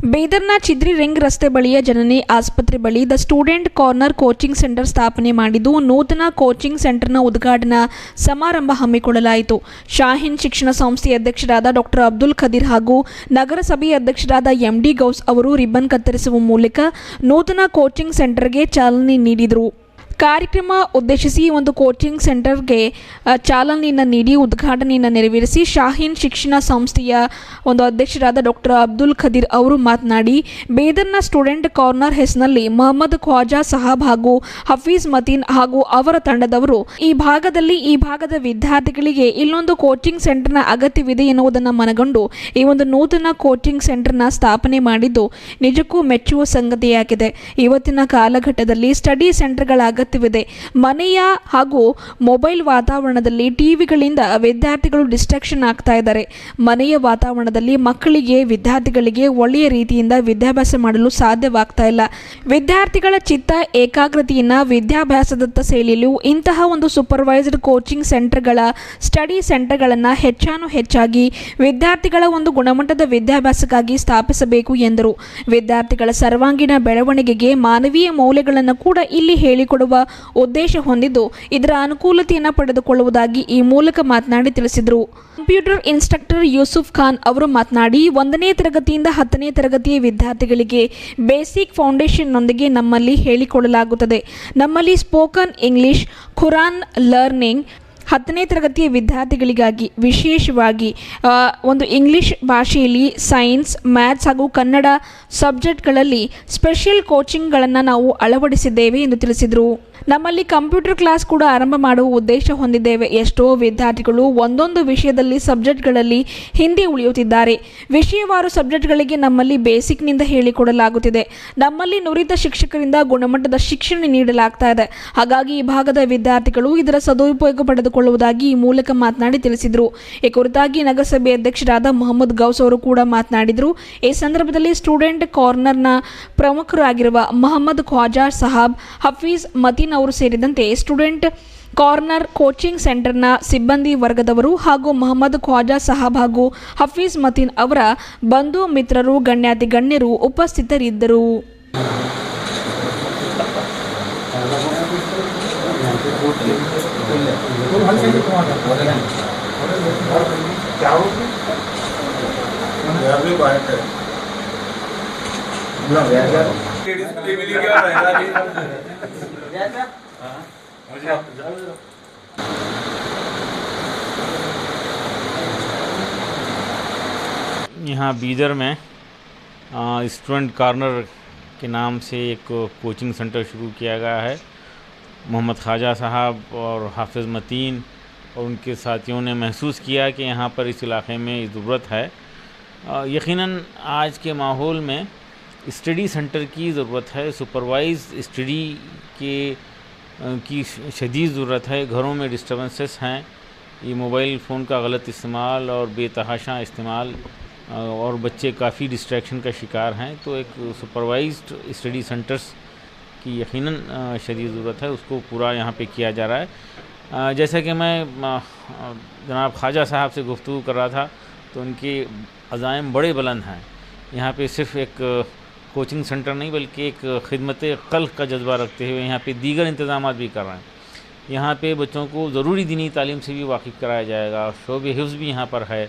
ಬೀದರ್ನ Chidri ring ರಸ್ತೆ ಬಳಿಯ ಜನನಿ ಆಸ್ಪತ್ರೆ ಬಳಿ the student corner coaching centre ಸ್ಥಾಪನೆ ಮಾಡಿದ್ದು ನೂತನ ಕೋಚಿಂಗ್ ಸೆಂಟರ್ನ ಉದ್ಘಾಟನಾ ಸಮಾರಂಭ ಹಮ್ಮಿಕೊಳ್ಳಲಾಯಿತು. ಶಾಹೀನ್ ಶಿಕ್ಷಣ ಸಂಸ್ಥೆ ಅಧ್ಯಕ್ಷರಾದ ಡಾಕ್ಟರ್ ಅಬ್ದುಲ್ ಖದೀರ್ ಹಾಗೂ ನಗರಸಭೆ ಅಧ್ಯಕ್ಷರಾದ ಎಂಡಿ ಗೌಸ್ ಅವರು ರಿಬ್ಬನ್ ಕತ್ತರಿಸುವ ಮೂಲಕ ನೂತನ ಕೋಚಿಂಗ್ ಸೆಂಟರ್ಗೆ ಚಾಲನೆ ನೀಡಿದರು. ಕಾರ್ಯಕ್ರಮ ಉದ್ದೇಶಿಸಿ ಒಂದು ಕೋಚಿಂಗ್ ಸೆಂಟರ್ಗೆ ಚಾಲನೆಯನ್ನು ನೀಡಿ ಉದ್ಘಾಟನೆಯನ್ನು ನೆರವೇರಿಸಿ ಶಾಹೀನ್ ಶಿಕ್ಷಣ ಸಂಸ್ಥೆಯ ಒಂದು ಅಧ್ಯಕ್ಷರಾದ ಡಾಕ್ಟರ್ ಅಬ್ದುಲ್ ಖದೀರ್ ಅವರು ಮಾತನಾಡಿ, ಬೀದರ್ನ ಸ್ಟೂಡೆಂಟ್ ಕಾರ್ನರ್ ಹೆಸರಿನಲ್ಲಿ ಮೊಹಮ್ಮದ್ ಖ್ವಾಜಾ ಸಾಹಬ್ ಹಾಗೂ ಹಫೀಜ್ ಮತೀನ್ ಹಾಗೂ ಅವರ ತಂಡದವರು ಈ ಭಾಗದ ವಿದ್ಯಾರ್ಥಿಗಳಿಗೆ ಇಲ್ಲೊಂದು ಕೋಚಿಂಗ್ ಸೆಂಟರ್ನ ಅಗತ್ಯವಿದೆ ಎನ್ನುವುದನ್ನು ಮನಗಂಡು ಈ ಒಂದು ನೂತನ ಕೋಚಿಂಗ್ ಸೆಂಟರ್ನ ಸ್ಥಾಪನೆ ಮಾಡಿದ್ದು ನಿಜಕ್ಕೂ ಮೆಚ್ಚುವ ಸಂಗತಿಯಾಗಿದೆ. ಇವತ್ತಿನ ಕಾಲಘಟ್ಟದಲ್ಲಿ ಸ್ಟಡಿ ಸೆಂಟರ್ಗಳ ಅಗತ್ಯವಿದೆ. ಮನೆಯ ಹಾಗೂ ಮೊಬೈಲ್ ವಾತಾವರಣದಲ್ಲಿ ಟಿವಿಗಳಿಂದ ವಿದ್ಯಾರ್ಥಿಗಳು ಡಿಸ್ಟ್ರಾಕ್ಷನ್ ಆಗ್ತಾ ಇದ್ದಾರೆ. ಮನೆಯ ವಾತಾವರಣದಲ್ಲಿ ವಿದ್ಯಾರ್ಥಿಗಳಿಗೆ ಒಳ್ಳೆಯ ರೀತಿಯಿಂದ ವಿದ್ಯಾಭ್ಯಾಸ ಮಾಡಲು ಸಾಧ್ಯವಾಗ್ತಾ ಇಲ್ಲ. ವಿದ್ಯಾರ್ಥಿಗಳ ಚಿತ್ತ ಏಕಾಗ್ರತೆಯನ್ನು ವಿದ್ಯಾಭ್ಯಾಸದತ್ತ ಸೆಳೆಯಲು ಇಂತಹ ಒಂದು ಸೂಪರ್ವೈಸ್ಡ್ ಕೋಚಿಂಗ್ ಸೆಂಟರ್ಗಳ ಸ್ಟಡಿ ಸೆಂಟರ್ಗಳನ್ನು ಹೆಚ್ಚಾಗಿ ವಿದ್ಯಾರ್ಥಿಗಳ ಒಂದು ಗುಣಮಟ್ಟದ ವಿದ್ಯಾಭ್ಯಾಸಕ್ಕಾಗಿ ಸ್ಥಾಪಿಸಬೇಕು ಎಂದರು. ವಿದ್ಯಾರ್ಥಿಗಳ ಸರ್ವಾಂಗೀಣ ಬೆಳವಣಿಗೆಗೆ ಮಾನವೀಯ ಮೌಲ್ಯಗಳನ್ನು ಕೂಡ ಇಲ್ಲಿ ಹೇಳಿಕೊಡುವ ಉದ್ದೇಶ ಹೊಂದಿದ್ದು ಇದರ ಅನುಕೂಲತೆಯನ್ನು ಪಡೆದುಕೊಳ್ಳುವುದಾಗಿ ಈ ಮೂಲಕ ಮಾತನಾಡಿ ತಿಳಿಸಿದರು. ಕಂಪ್ಯೂಟರ್ ಇನ್ಸ್ಟ್ರಕ್ಟರ್ ಯೂಸುಫ್ ಖಾನ್ ಅವರು ಮಾತನಾಡಿ, 1ನೇ ತರಗತಿಯಿಂದ 10ನೇ ತರಗತಿಯ ವಿದ್ಯಾರ್ಥಿಗಳಿಗೆ ಬೇಸಿಕ್ ಫೌಂಡೇಶನ್ನೊಂದಿಗೆ ನಮ್ಮಲ್ಲಿ ಹೇಳಿಕೊಡಲಾಗುತ್ತದೆ. ನಮ್ಮಲ್ಲಿ ಸ್ಪೋಕನ್ ಇಂಗ್ಲಿಷ್, ಖುರಾನ್ ಲರ್ನಿಂಗ್, 10ನೇ ತರಗತಿಯ ವಿದ್ಯಾರ್ಥಿಗಳಿಗಾಗಿ ವಿಶೇಷವಾಗಿ ಒಂದು ಇಂಗ್ಲಿಷ್ ಭಾಷೆಯಲ್ಲಿ ಸೈನ್ಸ್, ಮ್ಯಾಥ್ಸ್ ಹಾಗೂ ಕನ್ನಡ ಸಬ್ಜೆಕ್ಟ್ಗಳಲ್ಲಿ ಸ್ಪೆಷಲ್ ಕೋಚಿಂಗ್ಗಳನ್ನು ನಾವು ಅಳವಡಿಸಿದ್ದೇವೆ ಎಂದು ತಿಳಿಸಿದರು. ನಮ್ಮಲ್ಲಿ ಕಂಪ್ಯೂಟರ್ ಕ್ಲಾಸ್ ಕೂಡ ಆರಂಭ ಮಾಡುವ ಉದ್ದೇಶ ಹೊಂದಿದ್ದೇವೆ. ಎಷ್ಟೋ ವಿದ್ಯಾರ್ಥಿಗಳು ಒಂದೊಂದು ವಿಷಯದಲ್ಲಿ ಸಬ್ಜೆಕ್ಟ್ಗಳಲ್ಲಿ ಹಿಂದೆ ಉಳಿಯುತ್ತಿದ್ದಾರೆ. ವಿಷಯವಾರು ಸಬ್ಜೆಕ್ಟ್ಗಳಿಗೆ ನಮ್ಮಲ್ಲಿ ಬೇಸಿಕ್ನಿಂದ ಹೇಳಿಕೊಡಲಾಗುತ್ತಿದೆ. ನಮ್ಮಲ್ಲಿ ನುರಿತ ಶಿಕ್ಷಕರಿಂದ ಗುಣಮಟ್ಟದ ಶಿಕ್ಷಣ ನೀಡಲಾಗ್ತಾ ಇದೆ. ಹಾಗಾಗಿ ಈ ಭಾಗದ ವಿದ್ಯಾರ್ಥಿಗಳು ಇದರ ಸದುಪಯೋಗ ಪಡೆದುಕೊಳ್ಳುವುದಾಗಿ ಈ ಮೂಲಕ ಮಾತನಾಡಿ ತಿಳಿಸಿದರು. ಈ ಕುರಿತಾಗಿ ನಗರಸಭೆ ಅಧ್ಯಕ್ಷರಾದ ಮೊಹಮ್ಮದ್ ಗೌಸ್ ಅವರು ಕೂಡ ಮಾತನಾಡಿದರು. ಈ ಸಂದರ್ಭದಲ್ಲಿ ಸ್ಟೂಡೆಂಟ್ ಕಾರ್ನರ್ನ ಪ್ರಮುಖರಾಗಿರುವ ಮೊಹಮ್ಮದ್ ಖ್ವಾಜಾ ಸಾಹಬ್, ಹಫೀಜ್ ಮತೀನ್ ಅವರು ಸೇರಿದಂತೆ ಸ್ಟೂಡೆಂಟ್ ಕಾರ್ನರ್ ಕೋಚಿಂಗ್ ಸೆಂಟರ್ನ ಸಿಬ್ಬಂದಿ ವರ್ಗದವರು ಹಾಗೂ ಮೊಹಮ್ಮದ್ ಖ್ವಾಜಾ ಸಾಹಬ್ ಹಾಗೂ ಹಫೀಜ್ ಮತೀನ್ ಅವರ ಬಂಧು ಮಿತ್ರರು, ಗಣ್ಯಾತಿ ಗಣ್ಯರು ಉಪಸ್ಥಿತರಿದ್ದರು. यहाँ बीदर में स्टूडेंट कॉर्नर के नाम से एक कोचिंग सेंटर शुरू किया गया है. मोहम्मद ख्वाजा साहब और हाफिज़ मतीन और उनके साथियों ने महसूस किया कि यहाँ पर इस इलाक़े में ज़रूरत है. यकीनन आज के माहौल में स्टडी सेंटर की ज़रूरत है. सुपरवाइज स्टडी की शदीद ज़रूरत है. घरों में डिस्टर्बेंसेस हैं. ये मोबाइल फ़ोन का गलत इस्तेमाल और बेतहाशा इस्तेमाल और बच्चे काफ़ी डिस्ट्रैक्शन का शिकार हैं. तो एक सुपरवाइज्ड स्टडी सेंटर्स की यकीनन शदीद ज़रूरत है. उसको पूरा यहाँ पे किया जा रहा है. जैसा कि मैं जनाब ख्वाजा साहब से गुफ्तगू कर रहा था तो उनके अज़ाइम बड़े बुलंद हैं. यहाँ पे सिर्फ़ एक कोचिंग सेंटर नहीं बल्कि एक खिदमत क़ल्क़ का जज्बा रखते हुए यहाँ पे दीगर इंतज़ामात भी कर रहे हैं. यहाँ पे बच्चों को ज़रूरी दीनी तालीम से भी वाकिफ़ कराया जाएगा. शोबे हिफ्ज़ भी यहाँ पर है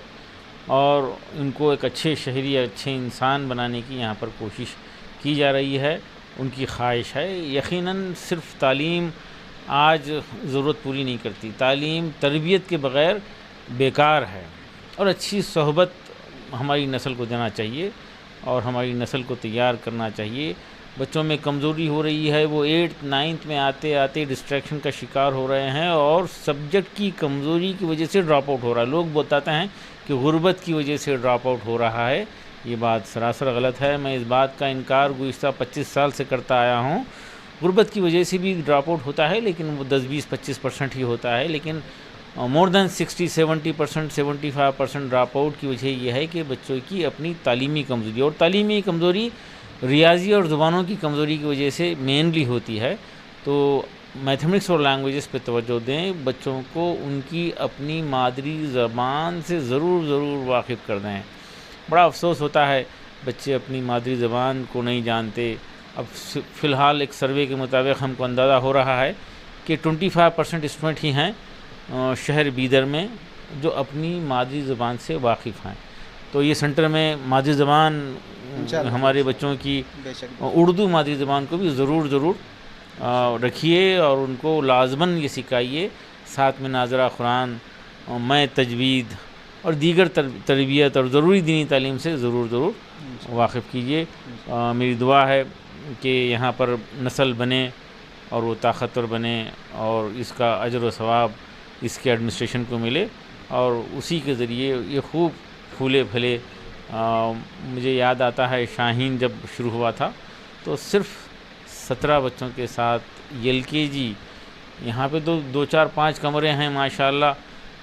और इनको एक अच्छे शहरी, अच्छे इंसान बनाने की यहाँ पर कोशिश की जा रही है. उनकी ख्वाहिश है. यकीनन सिर्फ़ तालीम आज ज़रूरत पूरी नहीं करती. तालीम तरबियत के बग़ैर बेकार है और अच्छी सोहबत हमारी नस्ल को देना चाहिए और हमारी नस्ल को तैयार करना चाहिए. बच्चों में कमज़ोरी हो रही है. वो 8th 9th में आते आते डिस्ट्रैक्शन का शिकार हो रहे हैं और सब्जेक्ट की कमज़ोरी की वजह से ड्रॉप आउट हो रहा है. लोग बताते हैं कि गुर्बत की वजह से ड्रॉप आउट हो रहा है. ये बात सरासर गलत है. मैं इस बात का इनकार गुज़िश्ता 25 साल से करता आया हूँ. गुर्बत की वजह से भी ड्रॉप आउट होता है लेकिन वो 10-20-25% ही होता है. लेकिन मोर दैन 60-70%, 75% ड्रॉप आउट की वजह यह है कि बच्चों की अपनी तालीमी कमज़ोरी, और तालीमी कमज़ोरी रियाजी और ज़ुबानों की कमज़ोरी की वजह से मेनली होती है. तो मैथमेटिक्स और लैंग्वेजेस पे तवज्जो दें, बच्चों को उनकी अपनी मादरी ज़बान से ज़रूर वाकिफ़ कर दें। बड़ा अफसोस होता है बच्चे अपनी मादरी ज़बान को नहीं जानते। अब फ़िलहाल एक सर्वे के मुताबिक हमको अंदाज़ा हो रहा है कि 25% स्टूडेंट ही हैं शहर बीदर में जो अपनी मादरी ज़बान से वाकिफ़ हैं। तो ये सेंटर में मादरी ज़बान हमारे बच्चों की उर्दू मादरी ज़बान को भी ज़रूर रखिए और उनको लाज़मन ये सिखाइए। साथ में नाज़रा कुरान, मैं तजवीद और दीगर तरबियत और ज़रूरी दीनी तालीम से ज़रूर वाकिफ़ कीजिए। मेरी दुआ है कि यहाँ पर नस्ल बने और वो ताकतवर बने और इसका अजर व सवाब इसके एडमिनिस्ट्रेशन को मिले और उसी के ज़रिए ये खूब फूले फले। मुझे याद आता है शाहीन जब शुरू हुआ था तो सिर्फ़ 17 बच्चों के साथ LKG, यहाँ पे तो 2 4 5 कमरे हैं माशाल्लाह,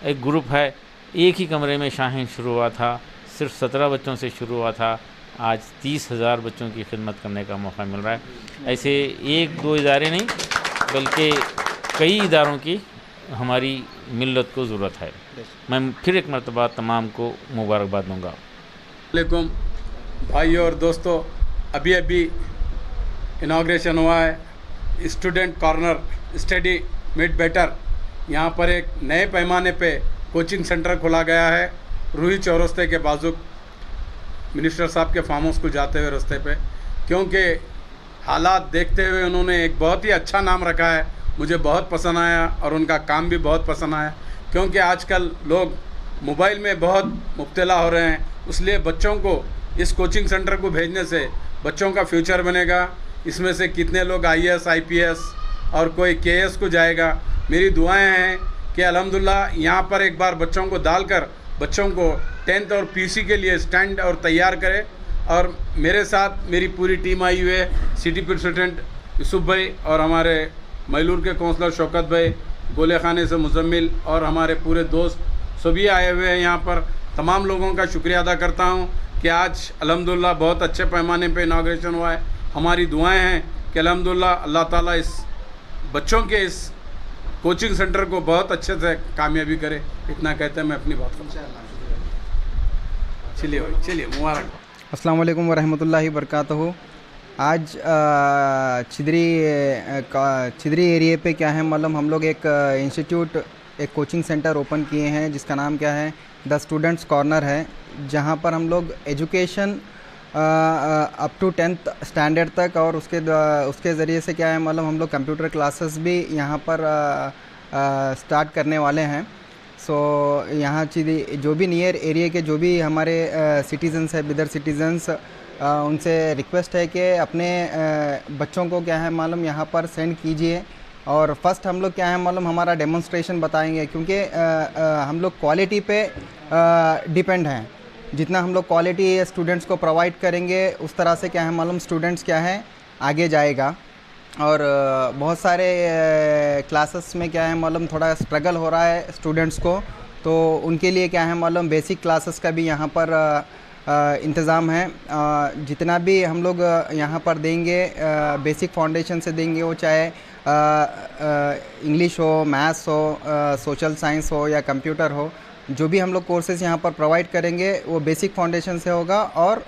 एक ग्रुप है, एक ही कमरे में शाहीन शुरू हुआ था, सिर्फ 17 बच्चों से शुरू हुआ था। आज 30,000 बच्चों की खिदमत करने का मौका मिल रहा है। ऐसे 1-2 इदारे नहीं बल्कि कई इदारों की हमारी मिल्लत को ज़रूरत है। मैं फिर एक मरतबा तमाम को मुबारकबाद दूँगा। वालेकुम भाइयों और दोस्तों, अभी इनाग्रेशन हुआ है student corner study made better. यहाँ पर एक नए पैमाने पे कोचिंग सेंटर खोला गया है रूही चौरस्ते के बाजू मिनिस्टर साहब के फार्म हाउस को जाते हुए रास्ते पे, क्योंकि हालात देखते हुए उन्होंने एक बहुत ही अच्छा नाम रखा है। मुझे बहुत पसंद आया और उनका काम भी बहुत पसंद आया, क्योंकि आजकल लोग मोबाइल में बहुत मुब्तला हो रहे हैं। इसलिए बच्चों को इस कोचिंग सेंटर को भेजने से बच्चों का फ्यूचर बनेगा। इसमें से कितने लोग IAS IPS और कोई KS को जाएगा। मेरी दुआएं हैं कि अल्हम्दुलिल्लाह यहाँ पर एक बार बच्चों को डालकर बच्चों को 10th और PC के लिए स्टैंड और तैयार करें। और मेरे साथ मेरी पूरी टीम आई हुई है, सिटी प्रेसिडेंट यूसुफ भाई और हमारे मैलूर के काउंसलर शौकत भाई, गोले खाने से मुजम्मिल और हमारे पूरे दोस्त सभी आए हुए हैं यहाँ पर। तमाम लोगों का शुक्रिया अदा करता हूँ कि आज अल्हम्दुलिल्लाह बहुत अच्छे पैमाने पे इनाग्रेशन हुआ है। हमारी दुआएं हैं कि अल्हम्दुलिल्लाह अल्लाह ताला इस बच्चों के इस कोचिंग सेंटर को बहुत अच्छे से कामयाबी करे। इतना कहते हैं मैं अपनी बात करूँ। चलिए मुबारक। अस्सलाम वालेकुम वरहमतुल्लाहि वबरकातुहू। आज छिदरी एरिया पे क्या है मालूम, हम लोग एक इंस्टीट्यूट, एक कोचिंग सेंटर ओपन किए हैं जिसका नाम क्या है द स्टूडेंट्स कॉर्नर है, जहाँ पर हम लोग education up to 10th standard तक और उसके ज़रिए से क्या है मालूम हम लोग कंप्यूटर क्लासेस भी यहाँ पर स्टार्ट करने वाले हैं। सो यहाँ जो भी नियर एरिया के जो भी हमारे सिटीज़न्स है, बिदर सिटीज़न्स, उनसे रिक्वेस्ट है कि अपने बच्चों को क्या है मालूम यहाँ पर सेंड कीजिए। और फर्स्ट हम लोग क्या है मालूम हमारा डेमोन्स्ट्रेशन बताएंगे, क्योंकि हम लोग क्वालिटी पे डिपेंड हैं। जितना हम लोग क्वालिटी स्टूडेंट्स को प्रोवाइड करेंगे उस तरह से क्या है मालूम स्टूडेंट्स क्या है आगे जाएगा। और बहुत सारे क्लासेस में क्या है मालूम थोड़ा स्ट्रगल हो रहा है स्टूडेंट्स को, तो उनके लिए क्या है मालूम बेसिक क्लासेस का भी यहाँ पर इंतज़ाम है। जितना भी हम लोग यहाँ पर देंगे बेसिक फाउंडेशन से देंगे, वो चाहे इंग्लिश हो, मैथ्स हो, सोशल साइंस हो या कंप्यूटर हो, जो भी हम लोग कोर्सेज़ यहाँ पर प्रोवाइड करेंगे वो बेसिक फाउंडेशन से होगा। और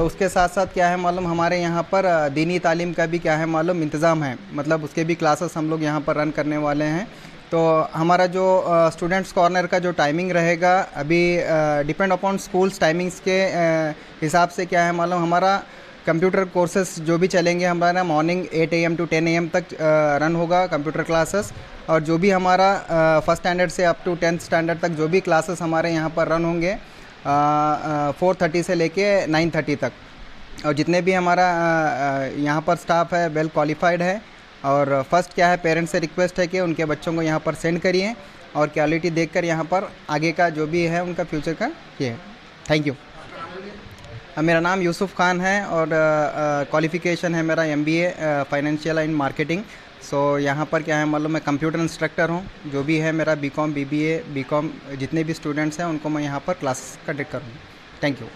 उसके साथ साथ क्या है मालूम हमारे यहाँ पर दीनी तालीम का भी क्या है मालूम इंतज़ाम है, मतलब उसके भी क्लासेस हम लोग यहाँ पर रन करने वाले हैं। तो हमारा जो स्टूडेंट्स कॉर्नर का जो टाइमिंग रहेगा अभी डिपेंड अपॉन स्कूल्स टाइमिंग्स के हिसाब से क्या है मालूम हमारा कंप्यूटर कोर्सेस जो भी चलेंगे हमारा मॉर्निंग 8 AM to 10 AM तक रन होगा कंप्यूटर क्लासेस। और जो भी हमारा फर्स्ट स्टैंडर्ड से अप टू 10th स्टैंडर्ड तक जो भी क्लासेस हमारे यहाँ पर रन होंगे 4:30 से लेके 9:30 तक। और जितने भी हमारा यहाँ पर स्टाफ है वेल क्वालिफाइड है। और फर्स्ट क्या है पेरेंट्स से रिक्वेस्ट है कि उनके बच्चों को यहाँ पर सेंड करिए और क्वालिटी देखकर यहाँ पर आगे का जो भी है उनका फ्यूचर का ये है। Thank you. मेरा नाम यूसुफ खान है और क्वालिफ़िकेशन है मेरा MBA फाइनेंशियल एंड मार्केटिंग। सो यहाँ पर क्या है मालूम मैं कंप्यूटर इंस्ट्रक्टर हूँ। जो भी है मेरा BCom BBA BCom जितने भी स्टूडेंट्स हैं उनको मैं यहाँ पर क्लास कंडक्ट करूँगा। Thank you.